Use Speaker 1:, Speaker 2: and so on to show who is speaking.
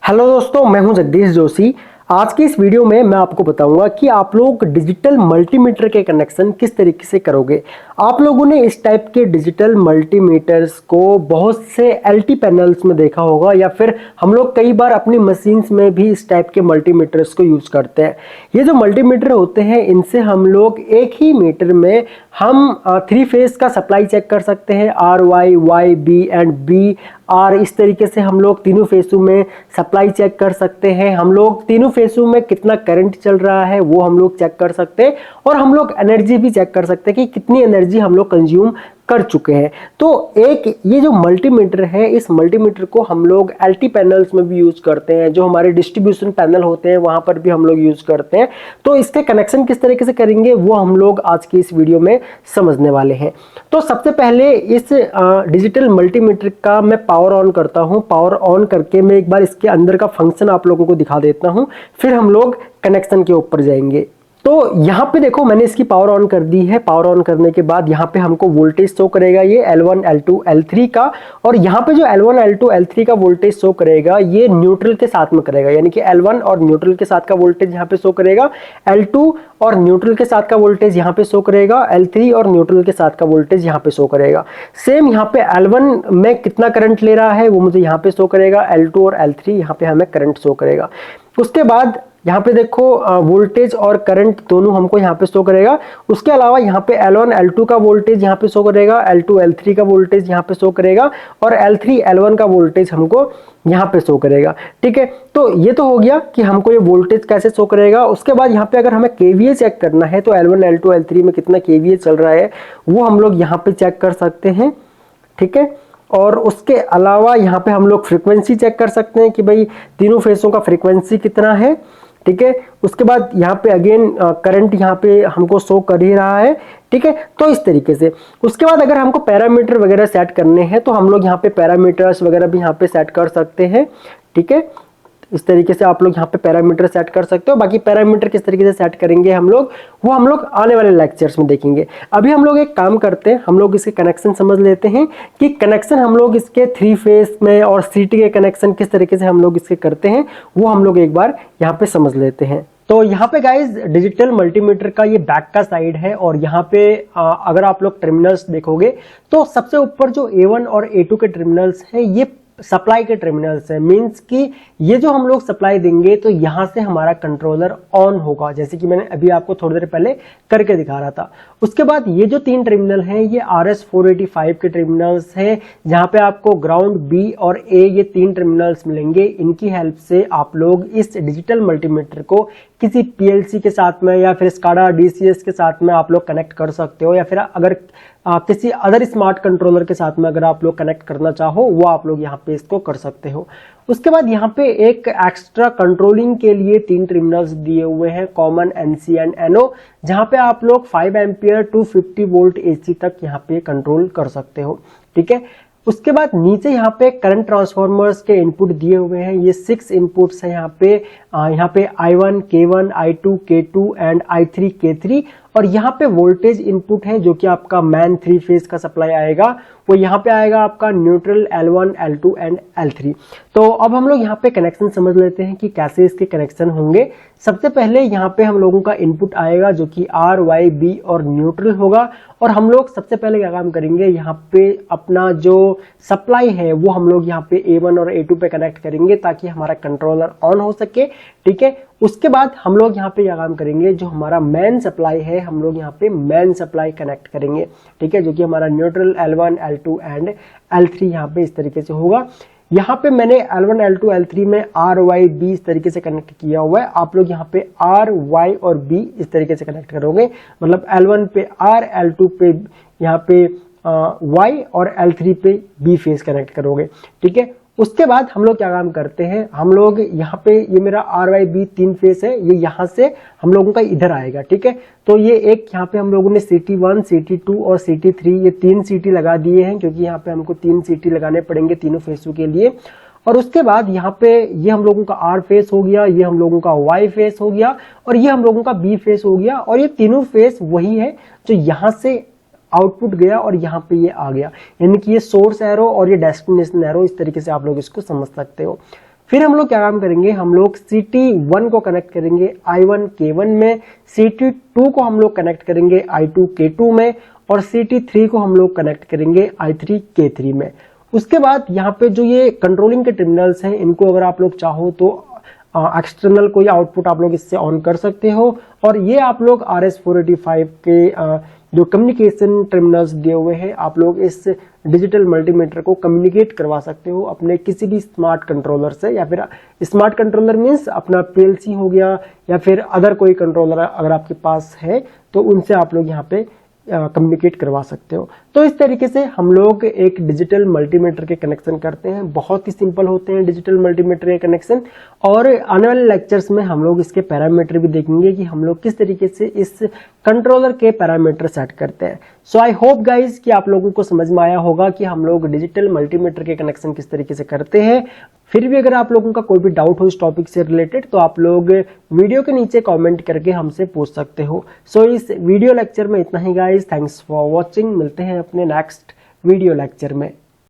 Speaker 1: Hello दोस्तों, मैं हूं जगदीश जोशी। आज की इस वीडियो में मैं आपको बताऊंगा कि आप लोग डिजिटल मल्टीमीटर के कनेक्शन किस तरीके से करोगे। आप लोगों ने इस टाइप के डिजिटल मल्टीमीटर्स को बहुत से एलटी पैनल्स में देखा होगा, या फिर हम लोग कई बार अपनी मशीन्स में भी इस टाइप के मल्टीमीटर्स को यूज करते हैं। ये जो मल्टीमीटर होते हैं, इनसे हम लोग एक ही मीटर में हम 3 फेज का सप्लाई चेक कर सकते हैं। R Y, Y B and B R, इस तरीके से हम लोग तीनों फेसों में सप्लाई चेक कर सकते हैं। हम लोग तीनों फेसों में कितना करंट चल रहा है वो हम लोग चेक कर सकते हैं, और हम लोग एनर्जी भी चेक कर सकते हैं कि कितनी एनर्जी हम लोग कंज्यूम कर चुके हैं। तो एक ये जो मल्टीमीटर है, इस मल्टीमीटर को हम लोग एलटी पैनल्स में भी यूज करते हैं, जो हमारे डिस्ट्रीब्यूशन पैनल होते हैं वहां पर भी हम लोग यूज करते हैं। तो इसके कनेक्शन किस तरीके से करेंगे वो हम लोग आज की इस वीडियो में समझने वाले हैं। तो सबसे पहले इस डिजिटल मल्टीमीटर का मैं पावर ऑन करता हूं। पावर ऑन करके मैं एक बार इसके अंदर का फंक्शन आप लोगों को दिखा देता हूं, फिर हम लोग कनेक्शन के ऊपर जाएंगे। तो यहाँ पे देखो, मैंने इसकी पावर ऑन कर दी है। पावर ऑन करने के बाद यहाँ पे हमको वोल्टेज शो करेगा ये L1 L2 L3 का, और यहाँ पे जो L1 L2 L3 का वोल्टेज शो करेगा ये न्यूट्रल के साथ में करेगा, यानी कि L1 और न्यूट्रल के साथ का वोल्टेज यहाँ पे शो करेगा, L2 और न्यूट्रल के साथ का वोल्टेज यहाँ पे शो करेगा, L3 और न्यूट्रल के साथ का वोल्टेज यहाँ पे शो करेगा। सेम यहाँ पे L1 में कितना करंट ले रहा है वो मुझे यहाँ पे शो करेगा, L2 और L3 यहाँ पे हमें करंट शो करेगा। उसके बाद यहाँ पे देखो वोल्टेज और करंट दोनों हमको यहाँ पे शो करेगा। उसके अलावा यहाँ पे L1 L2 का वोल्टेज यहाँ पे शो करेगा, L2 L3 का वोल्टेज यहाँ पे शो करेगा, और L3 L1 का वोल्टेज हमको यहाँ पे शो करेगा। ठीक है, तो ये तो हो गया कि हमको ये वोल्टेज कैसे शो करेगा। उसके बाद यहाँ पे अगर हमें केवीए चेक करना है तो L1 L2 L3 में कितना केवीए चल रहा है वो हम लोग यहाँ पे चेक कर सकते हैं। ठीक है, और उसके अलावा यहाँ पे हम लोग फ्रीक्वेंसी चेक कर सकते हैं कि भाई तीनों फेसों का फ्रीक्वेंसी कितना है। ठीक है, उसके बाद यहाँ पे अगेन करंट यहाँ पे हमको शो कर ही रहा है। ठीक है, तो इस तरीके से उसके बाद अगर हमको पैरामीटर वगैरह सेट करने हैं तो हम लोग यहाँ पे पैरामीटर्स वगैरह भी यहाँ पे सेट कर सकते हैं। ठीक है, इस तरीके से आप लोग यहाँ पे पैरामीटर सेट कर सकते हो। बाकी पैरामीटर किस तरीके से सेट करेंगे हम लोग, वो हम लोग आने वाले लेक्चर्स में देखेंगे। अभी हम लोग एक काम करते हैं, हम लोग इसके कनेक्शन समझ लेते हैं कि कनेक्शन हम लोग इसके 3 फेज में और सीटी के कनेक्शन किस तरीके से हम लोग इसके करते हैं वो हम लोग एक बार यहाँ पे समझ लेते हैं। तो यहाँ पे गाइज डिजिटल मल्टीमीटर का ये बैक का साइड है, और यहाँ पे अगर आप लोग टर्मिनल्स देखोगे तो सबसे ऊपर जो A1 और A2 के टर्मिनल्स है ये सप्लाई के टर्मिनल्स है। मींस कि ये जो हम लोग सप्लाई देंगे तो यहां से हमारा कंट्रोलर ऑन होगा, जैसे कि मैंने अभी आपको थोड़ी देर पहले करके दिखा रहा था। उसके बाद ये जो 3 टर्मिनल हैं ये RS485 के टर्मिनल्स हैं, जहां पे आपको ग्राउंड B और A ये 3 टर्मिनल्स मिलेंगे। इनकी हेल्प से आप लोग इस डिजिटल मल्टीमीटर को किसी PLC के साथ में या फिर SCADA DCS के साथ में आप लोग कनेक्ट कर सकते हो, या फिर अगर किसी अदर स्मार्ट कंट्रोलर के साथ में अगर आप लोग कनेक्ट करना चाहो वो आप लोग यहाँ पे इसको कर सकते हो। उसके बाद यहाँ पे एक एक्स्ट्रा कंट्रोलिंग के लिए 3 टर्मिनल्स दिए हुए हैं, कॉमन NC एंड NO, जहाँ पे आप लोग 5 एम्पियर टू 50 वोल्ट AC तक यहाँ पे कंट्रोल कर सकते हो। ठीक है, उसके बाद नीचे यहाँ पे करंट ट्रांसफॉर्मर्स के इनपुट दिए हुए हैं। ये 6 इनपुट्स हैं यहाँ पे I1 K1 I2 K2 and I3 K3, और यहाँ पे वोल्टेज इनपुट है जो कि आपका मैन 3 फेज का सप्लाई आएगा, वो यहाँ पे आएगा आपका neutral L1 L2 and L3। तो अब हम लोग यहाँ पे कनेक्शन समझ लेते हैं कि कैसे इसके कनेक्शन होंगे। सबसे पहले यहाँ पे हम लोगों का इनपुट आएगा जो कि R, Y, B और न्यूट्रल होगा, और हम लोग सबसे पहले क्या काम करेंगे, यहाँ पे अपना जो सप्लाई है वो हम लोग यहाँ पे A1 और A2 पे कनेक्ट करेंगे ताकि हमारा कंट्रोलर ऑन हो सके। ठीक है, उसके बाद हम लोग यहाँ पे क्या काम करेंगे, जो हमारा मेन सप्लाई है हम लोग यहाँ पे मेन सप्लाई कनेक्ट करेंगे। ठीक है, जो कि हमारा neutral L1 L2 and L3 यहाँ पे इस तरीके से होगा। यहाँ पे मैंने L1 L2 L3 में R, Y, B इस तरीके से कनेक्ट किया हुआ है। आप लोग यहाँ पे R, Y और B इस तरीके से कनेक्ट करोगे, मतलब L1 पे R, L2 पे यहाँ पे Y और L3 पे B फेज कनेक्ट करोगे। ठीक है, उसके बाद हम लोग क्या काम करते हैं, हम लोग यहाँ पे ये मेरा RYB 3 फेस है, ये यहाँ से हम लोगों का इधर आएगा। ठीक है, तो ये एक यहाँ पे हम लोगों ने CT1 CT2 और CT3 ये 3 सीटी लगा दिए हैं, क्योंकि यहाँ पे हमको 3 सीटी लगाने पड़ेंगे तीनों फेसों के लिए। और उसके बाद यहाँ पे ये हम लोगों का R फेस हो गया, ये हम लोगों का Y फेस हो गया, और ये हम लोगों का B फेस हो गया, और ये तीनों फेस वही है जो यहाँ से आउटपुट गया और यहाँ पे ये आ गया, यानी कि ये सोर्स एरो और ये डेस्टिनेशन एरो, इस तरीके से आप लोग इसको समझ सकते हो। फिर हम लोग क्या काम करेंगे, हम लोग CT1 को कनेक्ट करेंगे I1 K1 में, CT2 को हम लोग कनेक्ट करेंगे I2 K2 में, और CT3 को हम लोग कनेक्ट करेंगे I3 K3 में। उसके बाद यहाँ पे जो ये कंट्रोलिंग के टर्मिनल्स हैं, इनको अगर आप लोग चाहो तो एक्सटर्नल कोई आउटपुट आप लोग इससे ऑन कर सकते हो, और ये आप लोग RS485 के जो कम्युनिकेशन टर्मिनल्स दिए हुए हैं, आप लोग इस डिजिटल मल्टीमीटर को कम्युनिकेट करवा सकते हो अपने किसी भी स्मार्ट कंट्रोलर से, या फिर स्मार्ट कंट्रोलर मीन्स अपना PLC हो गया, या फिर अदर कोई कंट्रोलर अगर आपके पास है तो उनसे आप लोग यहाँ पे कम्युनिकेट करवा सकते हो। तो इस तरीके से हम लोग एक डिजिटल मल्टीमीटर के कनेक्शन करते हैं। बहुत ही सिंपल होते हैं डिजिटल मल्टीमीटर के कनेक्शन, और आने वाले लेक्चर्स में हम लोग इसके पैरामीटर भी देखेंगे कि हम लोग किस तरीके से इस कंट्रोलर के पैरामीटर सेट करते हैं। सो आई होप गाइज कि आप लोगों को समझ में आया होगा कि हम लोग डिजिटल मल्टीमीटर के कनेक्शन किस तरीके से करते हैं। फिर भी अगर आप लोगों का कोई भी डाउट हो इस टॉपिक से रिलेटेड, तो आप लोग वीडियो के नीचे कमेंट करके हमसे पूछ सकते हो। सो इस वीडियो लेक्चर में इतना ही गाइज, थैंक्स फॉर वॉचिंग। मिलते हैं अपने नेक्स्ट वीडियो लेक्चर में।